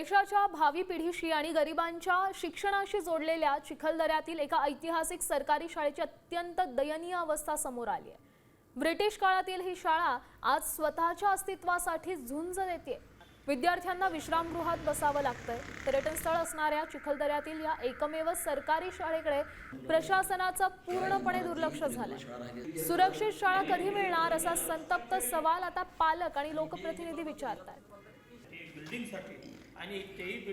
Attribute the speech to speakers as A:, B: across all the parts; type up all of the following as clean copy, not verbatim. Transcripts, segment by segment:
A: देशाच्या भावी पिढीशी आणि गरिबांच्या शिक्षणाशी जोडलेल्या चिखलदऱ्यातील एका ऐतिहासिक सरकारी शाळेची अत्यंत दयनीय अवस्था समोर आली आहे। ब्रिटिश काळातील ही शाळा आज स्वतःच्या अस्तित्वासाठी झुंज देते। विद्यार्थ्यांना विश्रामगृहात बसावं लागतंय। पर्यटन स्थळ असणाऱ्या चिखलदऱ्यातील या एकमेव सरकारी शाळेकडे प्रशासनाचं पूर्णपणे दुर्लक्ष झालंय। सुरक्षित शाळा कधी मिळणार असा संतप्त सवाल आता पालक आणि लोकप्रतिनिधी विचारतात।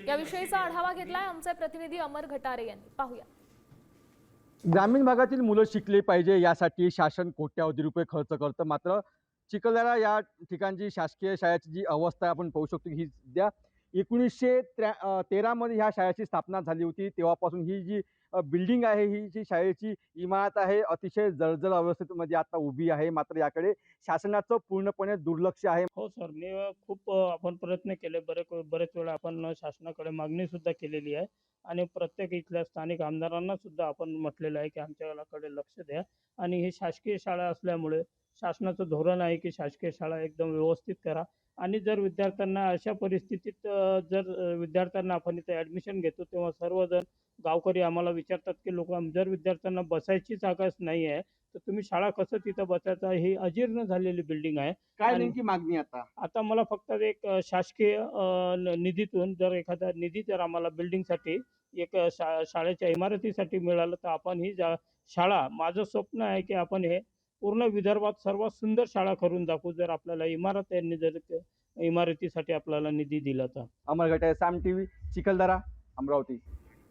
A: याविषयीचा आढावा घेतलाय आमचे प्रतिनिधी अमर घटारे यांनी। पाहूया।
B: ग्रामीण भागातील मुलं शिकले पाहिजे यासाठी शासन कोट्यावधी रुपये खर्च करतं, मात्र चिखलदरा या ठिकाणची शासकीय शाळेची जी अवस्था आपण पाहू शकतो ही सध्या 1913 मध्ये ह्या शाळेची स्थापना झाली होती। तेव्हापासून ही जी बिल्डिंग आहे, ही जी शाळेची इमारत आहे, अतिशय जर्जर अवस्थेमध्ये आता उभी आहे। मात्र याकडे शासनाचं पूर्णपणे दुर्लक्ष आहे।
C: हो सर, मी खूप आपण प्रयत्न केले, बरेच वेळा आपण शासनाकडे मागणी सुद्धा केलेली आहे आणि प्रत्येक इथल्या स्थानिक आमदारांना सुद्धा आपण म्हटलेलं आहे की आमच्याकडे लक्ष द्या। आणि ही शासकीय शाळा असल्यामुळे शासनाचं धोरण आहे की शासकीय शाळा एकदम व्यवस्थित करा। आणि जर विद्यार्थ्यांना अशा परिस्थितीत विद्यार्थ्यांना आपण इथे ॲडमिशन घेतो तेव्हा सर्वजण गावकरी आम्हाला विचारतात की जर विद्यार्थ्यांना बसायची जागाच नाही आहे तर तुम्ही शाळा कसं तिथं बसायचं। ही अजीर्ण झालेली बिल्डिंग आहे।
B: काय नेमकी मागणी
C: आता मला फक्त एक शासकीय निधीतून जर एखादा निधी जर आम्हाला बिल्डिंगसाठी एक शाळेच्या इमारतीसाठी मिळालं तर आपण ही शाळा, माझं स्वप्न आहे की आपण हे पूर्ण विदर्भात सर्वात सुंदर शाळा करून दाखवू जर आपल्याला इमारतीसाठी आपल्याला निधी दिला तर।
B: अमर घटारे, साम टीव्ही, चिखलदरा, अमरावती।